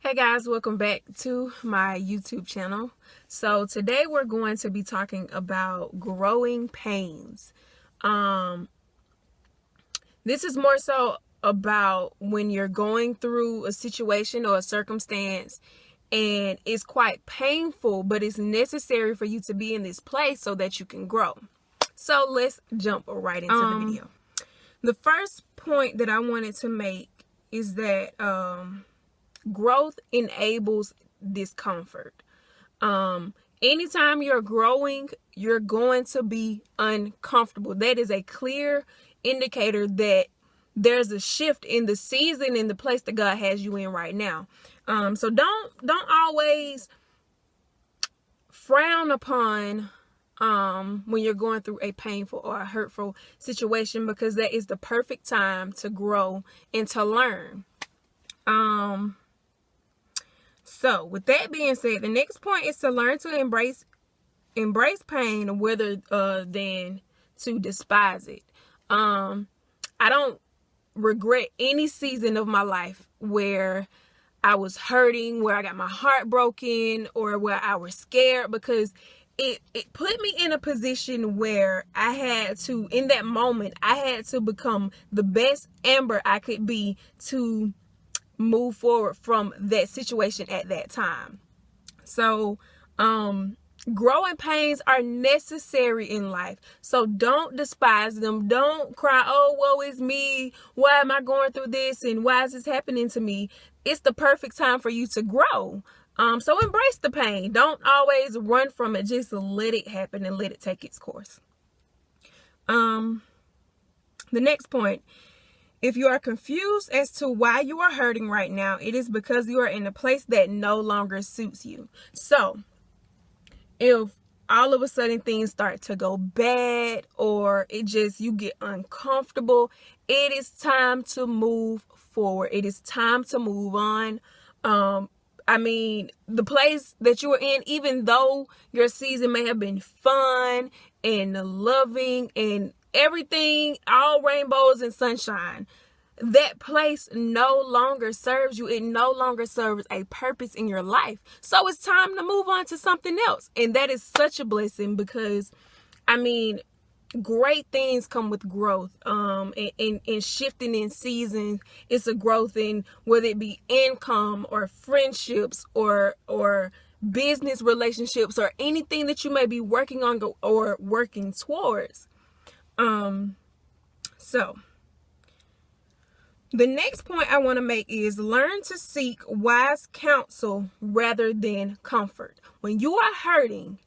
Hey guys, welcome back to my YouTube channel. So today we're going to be talking about growing pains. This is more so about when you're going through a situation or a circumstance and it's quite painful, but it's necessary for you to be in this place so that you can grow. So let's jump right into the video. The first point that I wanted to make is that growth enables discomfort. Anytime you're growing, you're going to be uncomfortable. That is a clear indicator that there's a shift in the season and the place that God has you in right now. So don't always frown upon when you're going through a painful or a hurtful situation, because that is the perfect time to grow and to learn. So with that being said, the next point is to learn to embrace pain rather than to despise it. I don't regret any season of my life where I was hurting, where I got my heart broken, or where I was scared, because it put me in a position where I had to, in that moment, I had to become the best Amber I could be to move forward from that situation at that time. So growing pains are necessary in life, so don't despise them. Don't cry, oh woe is me, why am I going through this and why is this happening to me? It's the perfect time for you to grow. So embrace the pain. Don't always run from it. Just let it happen and let it take its course. The next point: if you are confused as to why you are hurting right now, it is because you are in a place that no longer suits you. So if all of a sudden things start to go bad, or you get uncomfortable, it is time to move forward. It is time to move on. The place that you were in, even though your season may have been fun and loving and everything, all rainbows and sunshine, that place no longer serves you. It no longer serves a purpose in your life. So it's time to move on to something else. And that is such a blessing, because great things come with growth. And shifting in seasons, it's a growth in whether it be income or friendships or business relationships or anything that you may be working on or working towards. So the next point I want to make is learn to seek wise counsel rather than comfort. When you are hurting,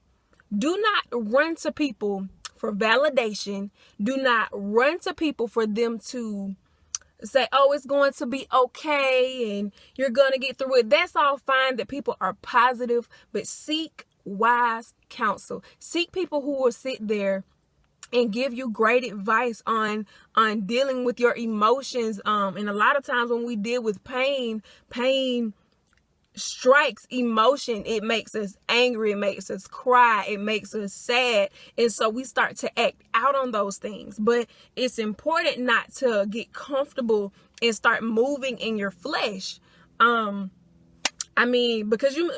do not run to people for validation. Do not run to people for them to say, oh, it's going to be okay and you're going to get through it. That's all fine that people are positive, but seek wise counsel. Seek people who will sit there and give you great advice on dealing with your emotions. And a lot of times when we deal with pain strikes emotion. It makes us angry, it makes us cry, it makes us sad, and so we start to act out on those things. But it's important not to get comfortable and start moving in your flesh. Because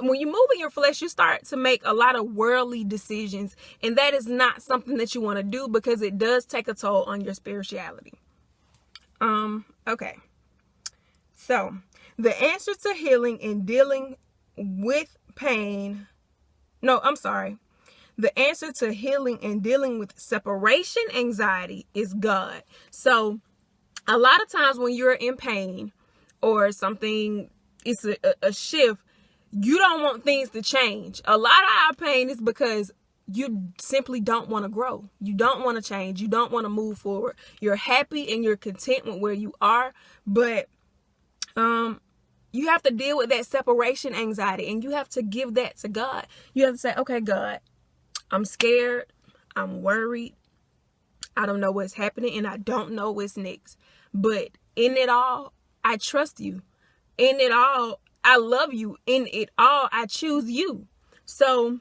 when you move in your flesh, you start to make a lot of worldly decisions, and that is not something that you want to do, because it does take a toll on your spirituality. Okay. So the answer to healing and dealing with pain, the answer to healing and dealing with separation anxiety is God. So a lot of times when you're in pain or something, it's a shift, you don't want things to change. A lot of our pain is because you simply don't want to grow. You don't want to change. You don't want to move forward. You're happy and you're content with where you are, but you have to deal with that separation anxiety, and you have to give that to God. You have to say, okay, God, I'm scared, I'm worried, I don't know what's happening, and I don't know what's next. But in it all, I trust you. In it all, I love you. In it all, I choose you. So,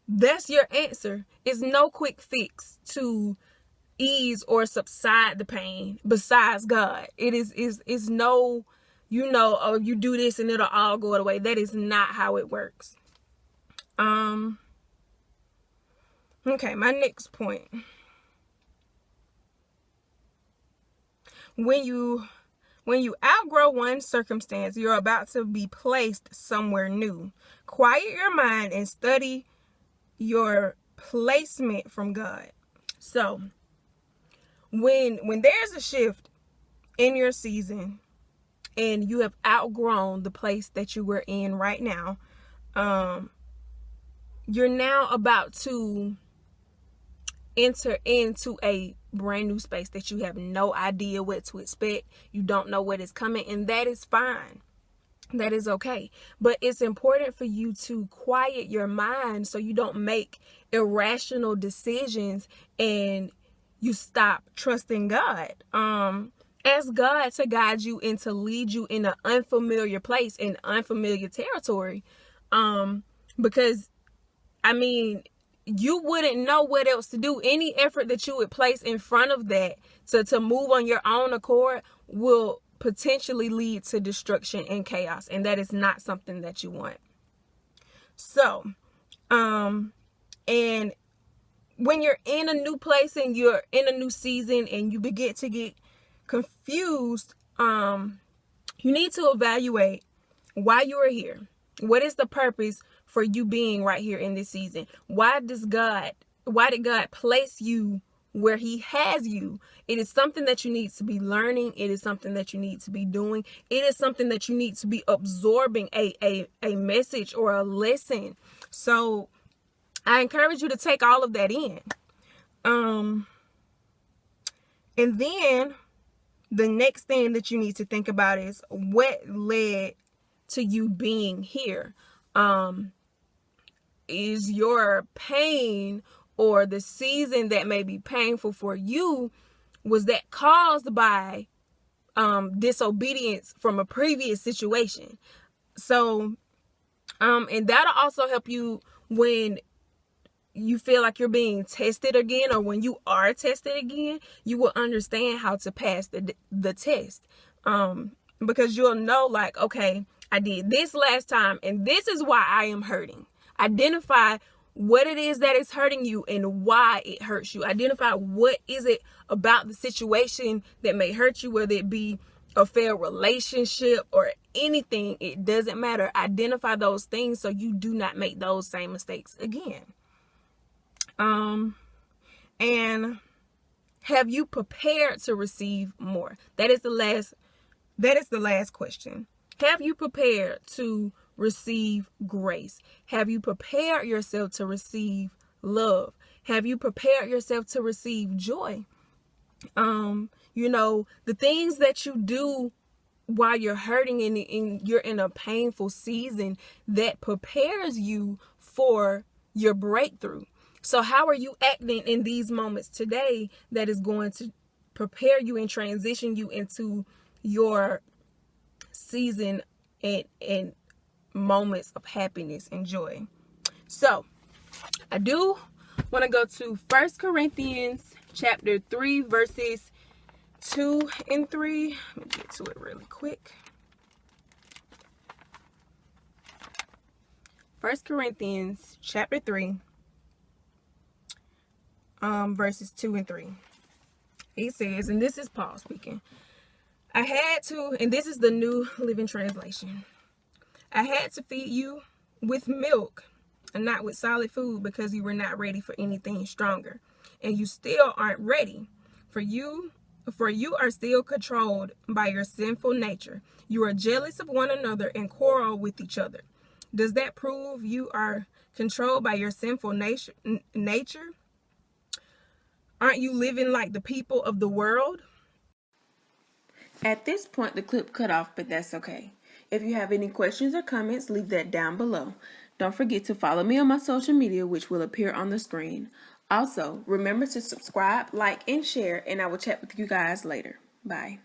that's your answer. It's no quick fix to ease or subside the pain besides God. It is no you know, oh, you do this and it'll all go away. That is not how it works. Okay, my next point. When you outgrow one circumstance, you're about to be placed somewhere new. Quiet your mind and study your placement from God. So, when there's a shift in your season and you have outgrown the place that you were in right now, you're now about to enter into a brand new space that you have no idea what to expect. You don't know what is coming, and that is fine. That is okay. But it's important for you to quiet your mind so you don't make irrational decisions and you stop trusting God. Ask God to guide you and to lead you in an unfamiliar place, in unfamiliar territory. Because, I mean, you wouldn't know what else to do. Any effort that you would place in front of that to move on your own accord will potentially lead to destruction and chaos. And that is not something that you want. So, and when you're in a new place and you're in a new season and you begin to get confused, you need to evaluate why you are here. What is the purpose for you being right here in this season? Why did God place you where he has you? It is something that you need to be learning. It is something that you need to be doing. It is something that you need to be absorbing a message or a lesson. So I encourage you to take all of that in. And then the next thing that you need to think about is what led to you being here. Is your pain or the season that may be painful for you, was that caused by disobedience from a previous situation? So, and that'll also help you when you feel like you're being tested again, or when you are tested again, you will understand how to pass the test. Because you'll know, like, okay, I did this last time and this is why I am hurting. Identify what it is that is hurting you and why it hurts you. Identify what is it about the situation that may hurt you, whether it be a failed relationship or anything. It doesn't matter. Identify those things so you do not make those same mistakes again. And have you prepared to receive more? That is the last question. Have you prepared to receive grace? Have you prepared yourself to receive love? Have you prepared yourself to receive joy? You know, the things that you do while you're hurting and you're in a painful season, that prepares you for your breakthrough. So how are you acting in these moments today that is going to prepare you and transition you into your season and moments of happiness and joy? So I do want to go to 1 Corinthians chapter 3 verses 2 and 3. Let me get to it really quick. 1 Corinthians chapter 3 verses 2 and 3. He says, and this is Paul speaking, I had to, and this is the New Living Translation, I had to feed you with milk and not with solid food because you were not ready for anything stronger. And you still aren't ready, for you are still controlled by your sinful nature. You are jealous of one another and quarrel with each other. Does that prove you are controlled by your sinful nature? Aren't you living like the people of the world? At this point, the clip cut off, but that's okay. If you have any questions or comments, leave that down below. Don't forget to follow me on my social media, which will appear on the screen. Also, remember to subscribe, like, and share, and I will chat with you guys later. Bye.